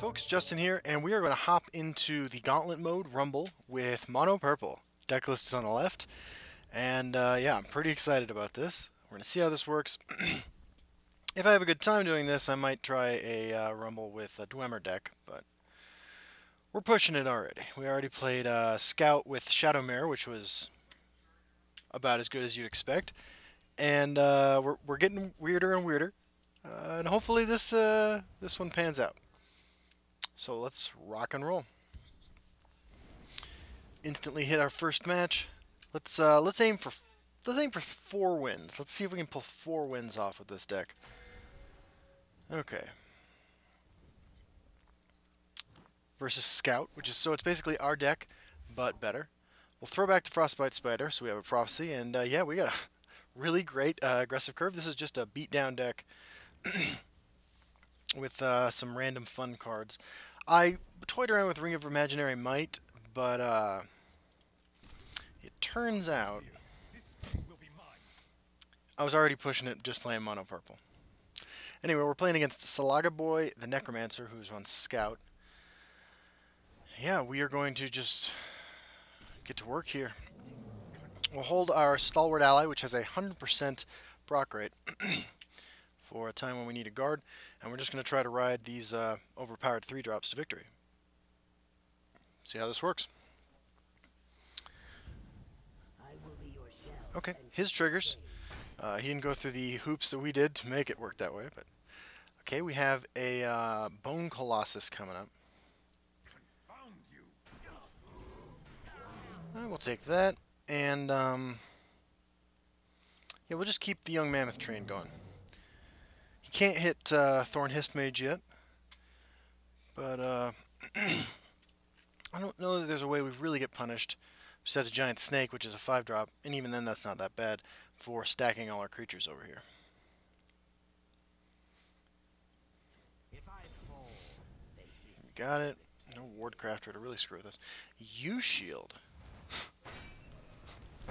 folks, Justin here, and we are going to hop into the Gauntlet mode Rumble with Mono Purple. Deck list is on the left, and yeah, I'm pretty excited about this. We're going to see how this works. If I have a good time doing this, I might try a Rumble with a Dwemer deck, but we're pushing it already. We already played Scout with Shadow Mirror, which was about as good as you'd expect, and we're getting weirder and weirder, and hopefully this one pans out. So let's rock and roll. Instantly hit our first match. Let's aim for 4 wins. Let's see if we can pull 4 wins off with this deck. Okay. Versus Scout, it's basically our deck, but better. We'll throw back to Frostbite Spider, so we have a Prophecy, and yeah, we got a really great aggressive curve. This is just a beatdown deck with some random fun cards. I toyed around with Ring of Imaginary Might, but it turns out I was already pushing it just playing Mono Purple. Anyway, we're playing against Salaga Boy, the Necromancer, who's on Scout. Yeah, we are going to just get to work here. We'll hold our Stalwart Ally, which has a 100% proc rate, for a time when we need a guard, and we're just going to try to ride these overpowered 3-drops to victory. See how this works. Okay, his triggers. He didn't go through the hoops that we did to make it work that way, but okay, we have a Bone Colossus coming up. We'll take that, and yeah, we'll just keep the Young Mammoth train going. He can't hit Thorn Histmage yet, but I don't know that there's a way we really get punished besides a Giant Snake, which is a 5-drop, and even then that's not that bad for stacking all our creatures over here. Got it. No Wardcrafter to really screw with us. U-Shield.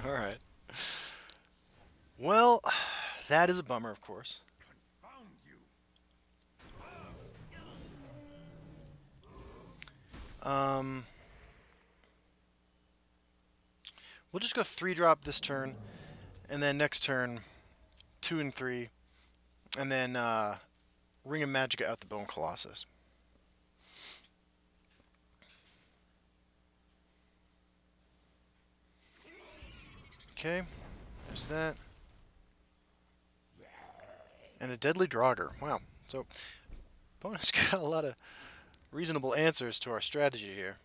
Alright. Well, that is a bummer, of course. We'll just go 3-drop this turn, and then next turn 2 and 3, and then Ring of Magicka out the Bone Colossus. Okay, there's that. And a Deadly Draugr. Wow. So, opponent's got a lot of reasonable answers to our strategy here.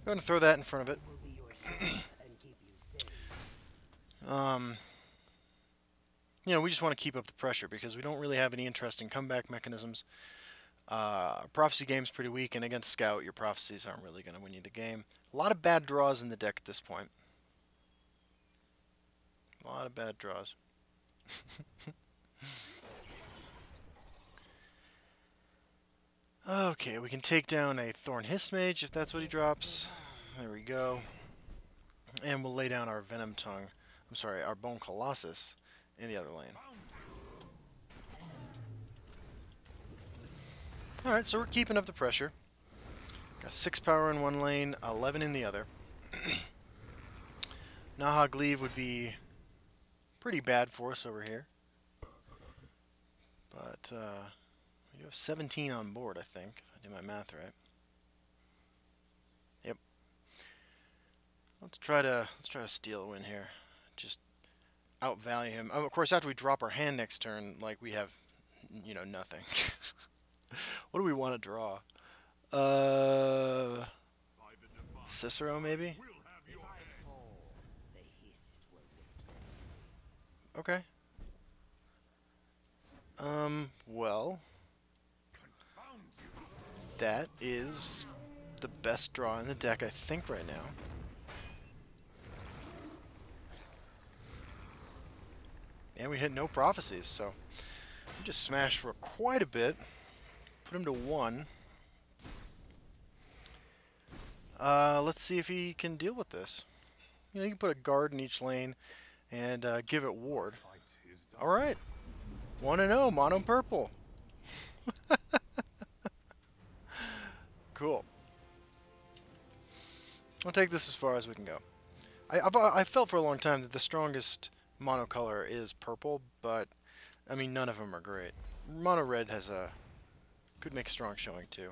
I'm going to throw that in front of it. You know, we just want to keep up the pressure because we don't really have any interesting comeback mechanisms. Prophecy game's pretty weak, and against Scout, your prophecies aren't really going to win you the game. A lot of bad draws in the deck at this point. A lot of bad draws. Okay, we can take down a Thorn Histmage if that's what he drops. There we go. And we'll lay down our Venom Tongue. I'm sorry, our Bone Colossus in the other lane. Alright, so we're keeping up the pressure. Got 6 power in one lane, 11 in the other. Nahag Leave would be pretty bad for us over here. But we do have 17 on board, I think, if I do my math right. Yep. Let's try to steal a win here. Just outvalue him. Of course, after we drop our hand next turn, like we have, you know, nothing. What do we want to draw? Cicero, maybe? Okay. Well, that is the best draw in the deck, I think, right now. And we hit no prophecies, so we just smashed for quite a bit. Put him to 1. Let's see if he can deal with this. You know, you can put a guard in each lane, and give it ward. Alright, 1-0, mono purple. Cool. I'll take this as far as we can go. I felt for a long time that the strongest mono color is purple, but I mean none of them are great. Mono red could make a strong showing too.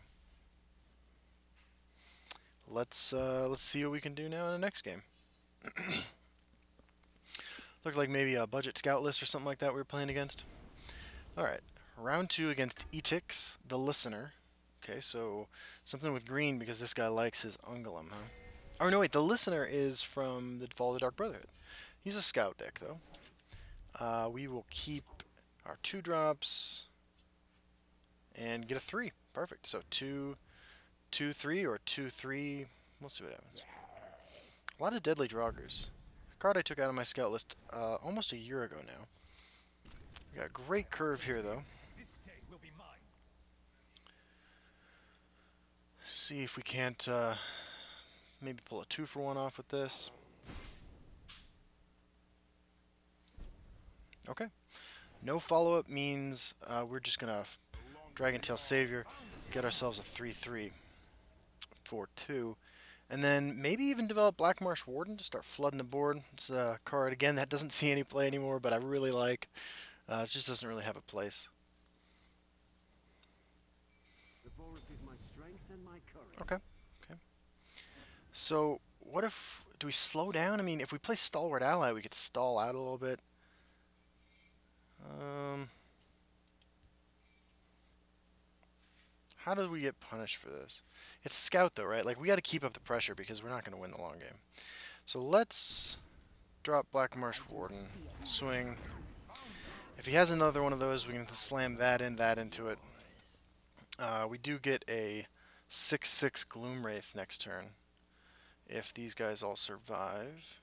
Let's see what we can do now in the next game. Looked like maybe a budget scout list or something like that we were playing against. Alright, round 2 against Etix, the Listener. Okay, so something with green because this guy likes his Ungulum, huh? Oh no, wait, the Listener is from the Fall of the Dark Brotherhood. He's a scout deck, though. We will keep our 2-drops and get a 3. Perfect. So 2, 2, 3, or 2, 3. We'll see what happens. A lot of Deadly Draugrs. A card I took out of my scout list almost a year ago now. We got a great curve here, though. See if we can't maybe pull a 2-for-1 off with this. Okay. No follow-up means we're just going to Dragon Tail Savior, get ourselves a 3-3 for 2. And then maybe even develop Black Marsh Warden to start flooding the board. It's a card, again, that doesn't see any play anymore, but I really like. It just doesn't really have a place. The forest is my strength and my courage. Okay. Okay. So, what if... Do we slow down? I mean, if we play Stalwart Ally, we could stall out a little bit. How do we get punished for this? It's Scout, though, right? Like, we got to keep up the pressure because we're not going to win the long game. So let's drop Black Marsh Warden, swing. If he has another one of those, we can slam that into it. We do get a 6/6 Gloomwraith next turn if these guys all survive.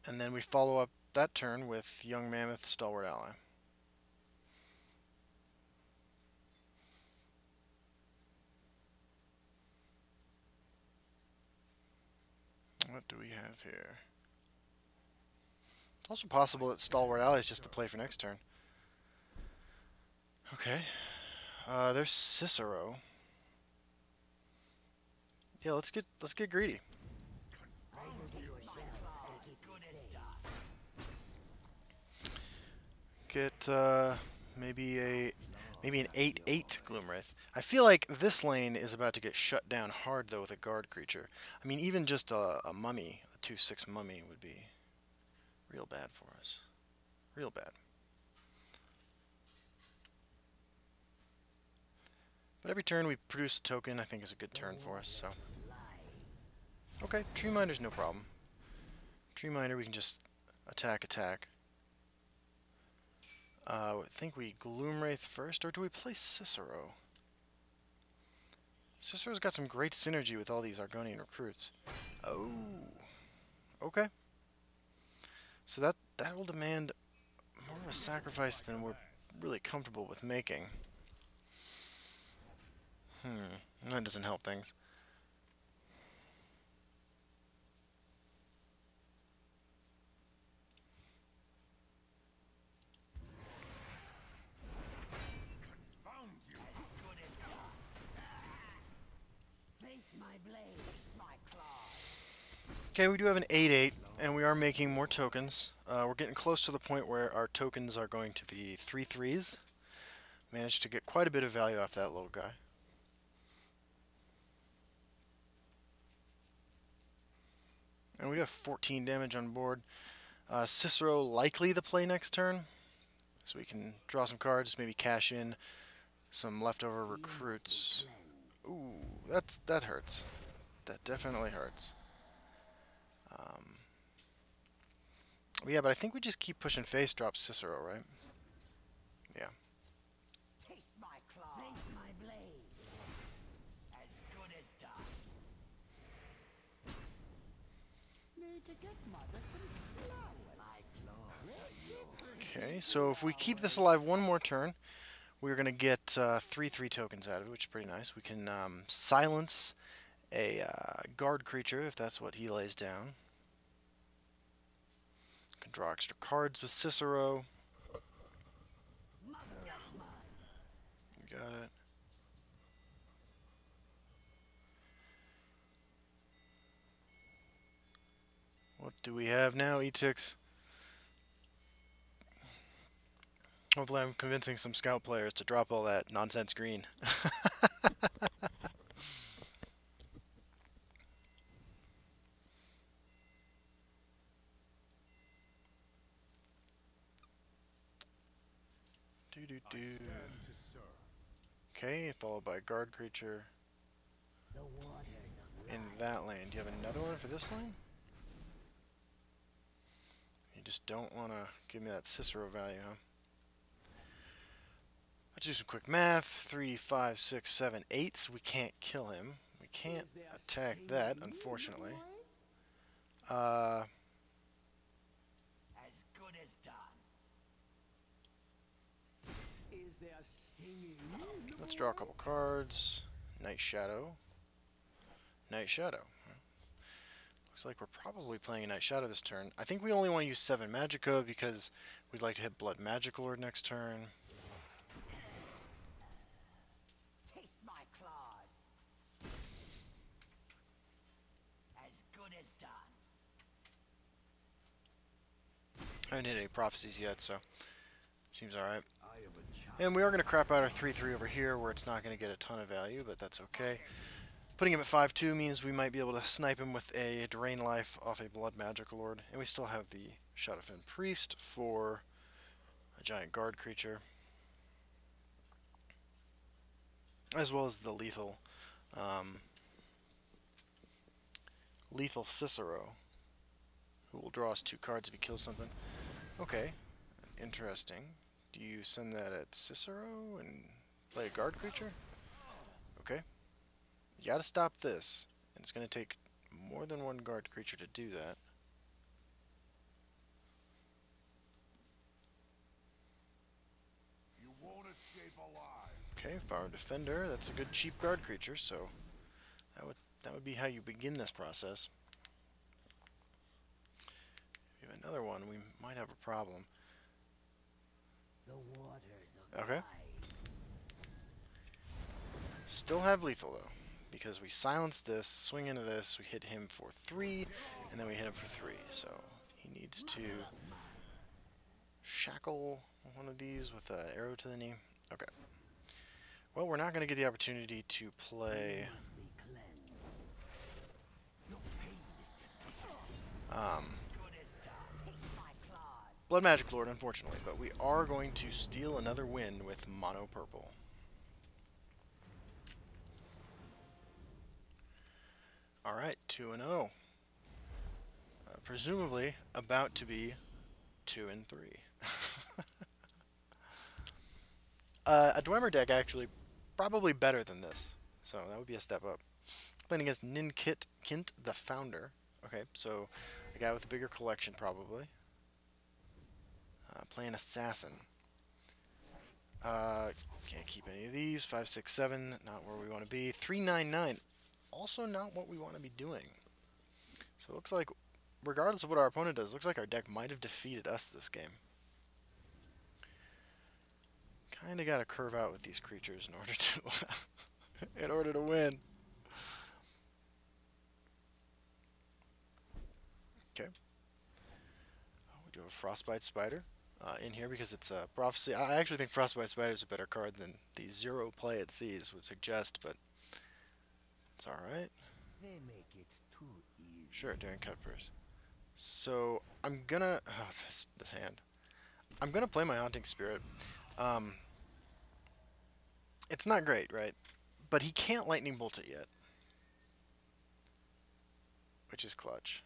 And then we follow up that turn with Young Mammoth, Stalwart Ally. What do we have here? It's also possible that Stalwart Ally is just to play for next turn. Okay. There's Cicero. Yeah, let's get greedy. Get maybe an 8/8 Gloomwraith. I feel like this lane is about to get shut down hard though with a guard creature. I mean, even just a mummy, a 2/6 mummy would be real bad for us. Real bad. But every turn we produce a token, I think is a good turn for us, so. Okay, Tree Minder's no problem. Tree Miner, we can just attack. I think we Gloomwraith first, or do we play Cicero? Cicero's got some great synergy with all these Argonian recruits. Oh, okay. So that will demand more of a sacrifice than we're really comfortable with making. That doesn't help things. Okay, we do have an 8/8, and we are making more tokens. We're getting close to the point where our tokens are going to be 3/3s. Managed to get quite a bit of value off that little guy. And we have 14 damage on board. Cicero likely the play next turn, so we can draw some cards, maybe cash in some leftover recruits. Ooh, that hurts. That definitely hurts. Yeah, but I think we just keep pushing face, drop Cicero, right? Yeah. Taste my claw. Taste my blade. As good as done. Need to get mother some flowers. My claw. Okay, so if we keep this alive one more turn, we're going to get 3/3 tokens out of it, which is pretty nice. We can silence a guard creature if that's what he lays down. Can draw extra cards with Cicero. We got it. What do we have now, Etix? Hopefully I'm convincing some scout players to drop all that nonsense green. Okay, followed by guard creature in that lane. Do you have another one for this lane? You just don't want to give me that Cicero value, huh? Let's do some quick math. 3, 5, 6, 7, 8. So we can't kill him. We can't attack that, unfortunately. As good as done. Is there singing? Let's draw a couple cards. Night Shadow. Night Shadow. Looks like we're probably playing a Night Shadow this turn. I think we only want to use 7 Magicka because we'd like to hit Blood Magiclord next turn. Taste my claws. As good as done. I haven't hit any prophecies yet, so seems alright. And we are going to crap out our 3-3 over here where it's not going to get a ton of value, but that's okay. Putting him at 5-2 means we might be able to snipe him with a Drain Life off a Blood Magiclord. And we still have the Shadowfen Priest for a giant guard creature. As well as the lethal lethal Cicero, who will draw us 2 cards if he kills something. Okay, interesting. Do you send that at Cicero and play a guard creature? Okay. You gotta stop this. And it's gonna take more than 1 guard creature to do that. You won't escape alive. Okay, Farm Defender. That's a good cheap guard creature, so that would be how you begin this process. If you have another one, we might have a problem. The waters of Okay. Still have lethal though, because we silence this, swing into this, we hit him for 3, and then we hit him for 3. So he needs to shackle one of these with an arrow to the knee. Okay. Well, we're not going to get the opportunity to play Blood Magiclord, unfortunately, but we are going to steal another win with mono purple. Alright, 2-0. Presumably about to be 2-3. A Dwemer deck actually probably better than this, so that would be a step up. Playing against Kint the Founder. Okay, so a guy with a bigger collection probably. Playing Assassin. Can't keep any of these. 5, 6, 7, not where we want to be. 3, 9, 9, also not what we want to be doing. So it looks like, regardless of what our opponent does, looks like our deck might have defeated us this game. Kind of got to curve out with these creatures in order to in order to win. Okay. We do have a Frostbite Spider in here because it's a prophecy. I actually think Frostbite Spider is a better card than the 0 play it sees would suggest, but it's alright. They make it too easy. Sure, during cut first. So I'm gonna this hand. I'm gonna play my Haunting Spirit. It's not great, right? But he can't Lightning Bolt it yet, which is clutch.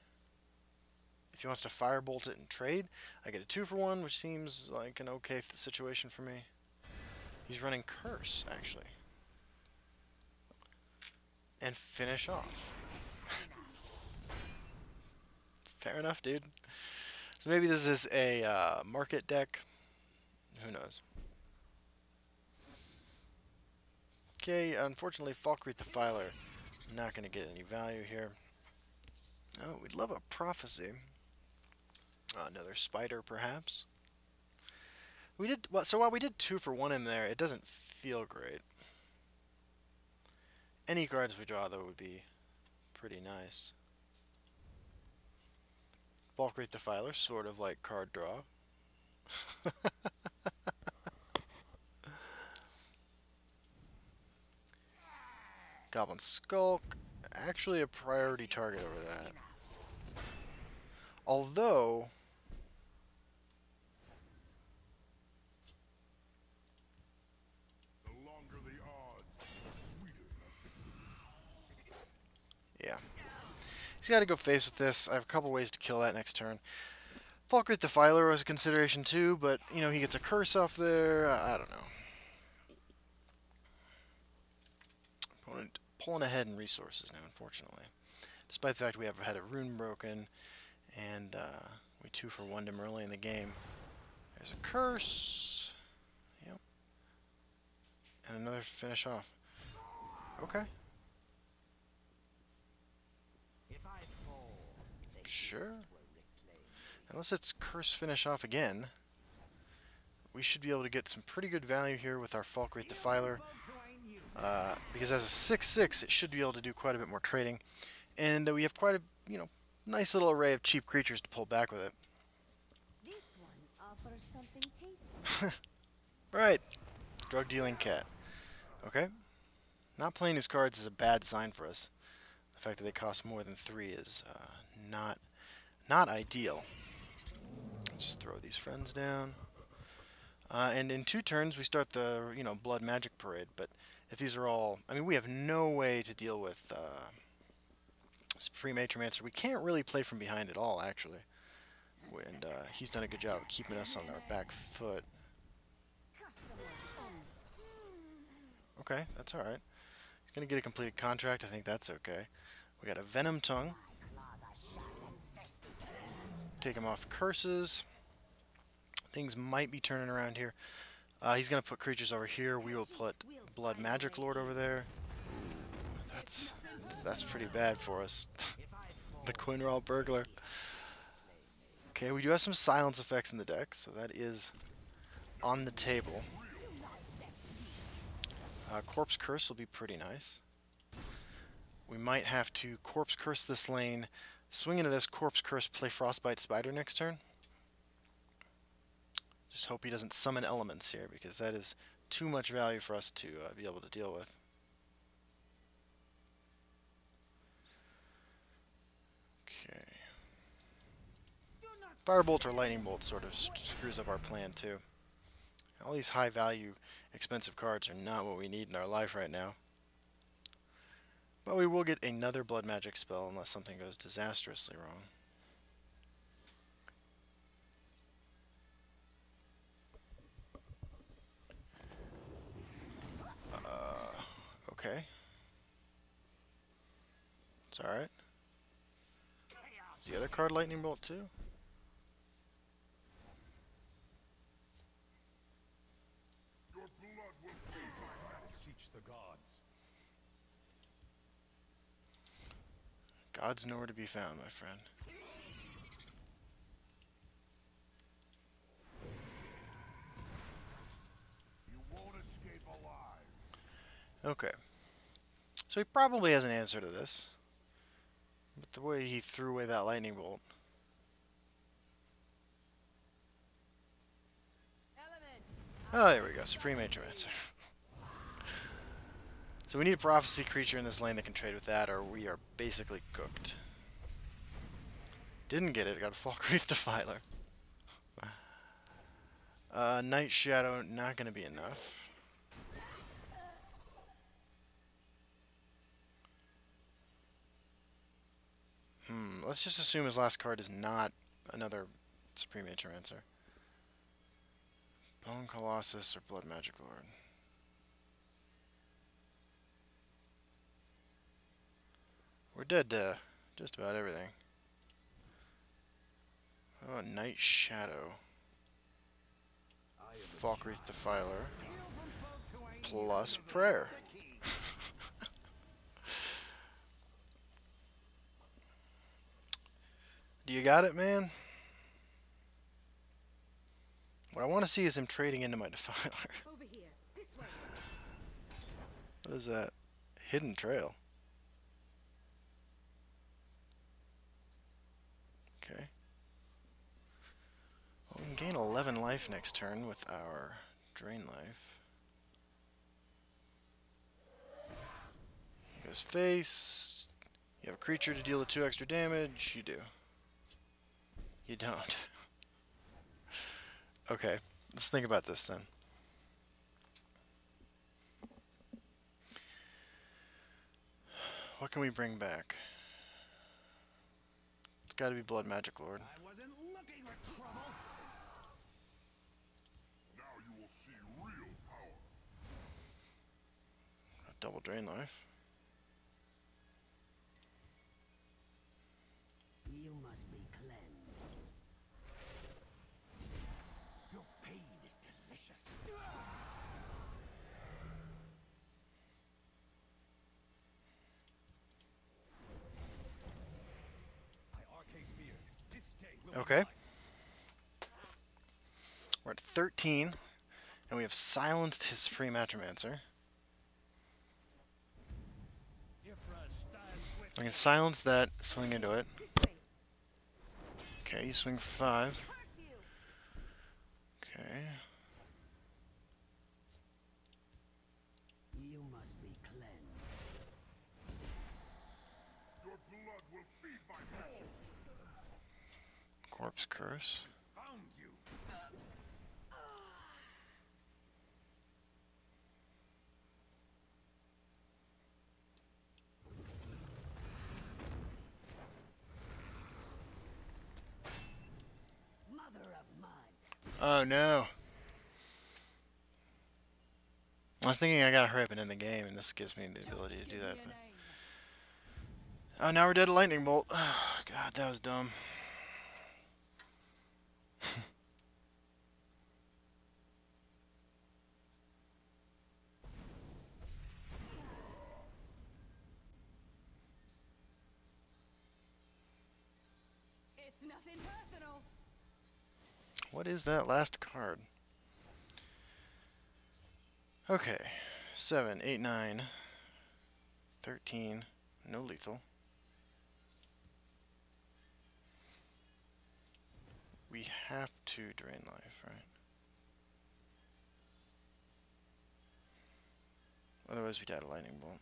If he wants to Firebolt it and trade, I get a 2-for-1, which seems like an okay situation for me. He's running Curse, actually. And finish off. Fair enough, dude. So maybe this is a market deck. Who knows? Okay, unfortunately, Falkreath the Filer, not going to get any value here. Oh, we'd love a Prophecy. Another spider, perhaps. We did well, so while we did 2 for 1 in there, it doesn't feel great. Any cards we draw, though, would be pretty nice. Valkyrie Defiler, sort of like card draw. Goblin Skulk, actually a priority target over that. Although, The longer the odds, the sweeter the yeah. He's got to go face with this. I have a couple ways to kill that next turn. Valkyrie Defiler was a consideration too, but, you know, he gets a curse off there. I don't know. Opponent pulling ahead in resources now, unfortunately. Despite the fact we have had a rune broken, and we 2 for 1'd him early in the game. There's a curse. Yep. And another finish off. Okay. If I fall, the Sure. hills will reclaim me. Unless it's curse finish off again, we should be able to get some pretty good value here with our Valkyrie Defiler. Because as a 6/6, it should be able to do quite a bit more trading. And we have quite a, you know, nice little array of cheap creatures to pull back with it. This one offers something tasty. Right. Drug dealing cat. Okay. Not playing these cards is a bad sign for us. The fact that they cost more than 3 is not ideal. Let's just throw these friends down. And in 2 turns we start the, you know, blood magic parade. But if these are all, I mean, we have no way to deal with Supreme Atromancer. We can't really play from behind at all, actually. And he's done a good job of keeping us on our back foot. Okay, that's alright. He's going to get a completed contract. I think that's okay. We got a Venom Tongue. Take him off curses. Things might be turning around here. He's going to put creatures over here. We will put Blood Magic Lord over there. That's pretty bad for us. The Quinral Burglar. Okay, we do have some silence effects in the deck, so that is on the table. Corpse Curse will be pretty nice. We might have to Corpse Curse this lane, swing into this Corpse Curse, play Frostbite Spider next turn. Just hope he doesn't summon elements here, because that is too much value for us to be able to deal with. Okay. Firebolt or Lightning Bolt sort of screws up our plan too. All these high value, expensive cards are not what we need in our life right now. But we will get another blood magic spell unless something goes disastrously wrong. Okay. It's alright. Is the other card Lightning Bolt too? Your blood will Beseech the gods. God's nowhere to be found, my friend. You won't escape alive. Okay. So he probably has an answer to this. But the way he threw away that lightning bolt. Oh, there we go. Supreme Atromancer. So we need a prophecy creature in this lane that can trade with that, or we are basically cooked. Didn't get it. Got a Falkreath Defiler. Night Shadow, not going to be enough. Let's just assume his last card is not another Supreme Atromancer. Bone Colossus or Blood Magic Lord. We're dead to just about everything. Oh, Night Shadow. Falkreath Defiler. Plus Prayer. Do you got it, man? What I want to see is him trading into my Defiler. Over here. This way. What is that? Hidden Trail. Okay. Well, we can gain 11 life next turn with our Drain Life. He goes face. You have a creature to deal the 2 extra damage. You do. You don't. Okay, let's think about this then. What can we bring back? It's got to be Blood Magic Lord. I wasn't looking for trouble. Now you will see real power. Double Drain Life. You must be cleansed. Your pain is delicious. My arcane beard. This day will Okay. We're at 13, and we have silenced his Supreme Atromancer. I can silence that, swing into it. This way. Okay, you swing for 5. Curse you. Okay. You must be cleansed. Your blood will feed my magic. Corpse Curse. found you. Mother of mud. Oh no. I was thinking I gotta hurry up and end the game, and this gives me the ability to do that. But... Oh, now we're dead to Lightning Bolt. Oh, God, that was dumb. It's nothing personal. What is that last card? Okay. 7, 8, 9, 13. No lethal. We have to drain life, right? Otherwise we die to Lightning Bolt.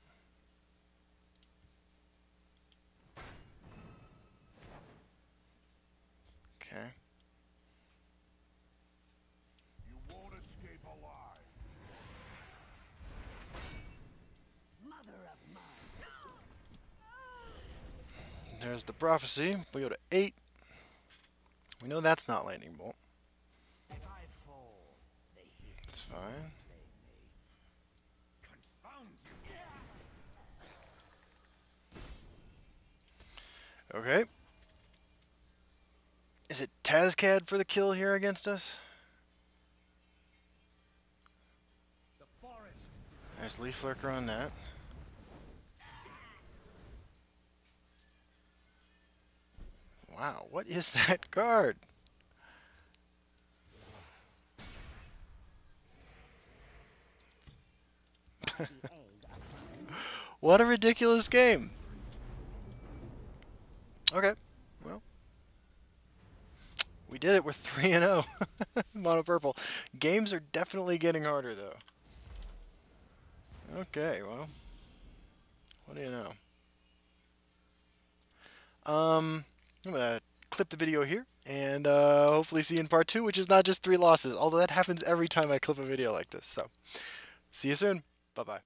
Okay. You won't escape alive. Mother of mud. There's the prophecy. We go to 8. We know that's not Lightning Bolt. If I fall, the heat It's fine. play me. Confound you. Okay. Is it Tazcad for the kill here against us? The forest. There's Leaf Lurker on that. Wow, what is that card? What a ridiculous game. Okay, well. We did it, we're 3-0. Mono purple. Games are definitely getting harder though. Okay, well. What do you know? I'm gonna clip the video here and hopefully see you in part 2, which is not just 3 losses, although that happens every time I clip a video like this. So, see you soon. Bye-bye.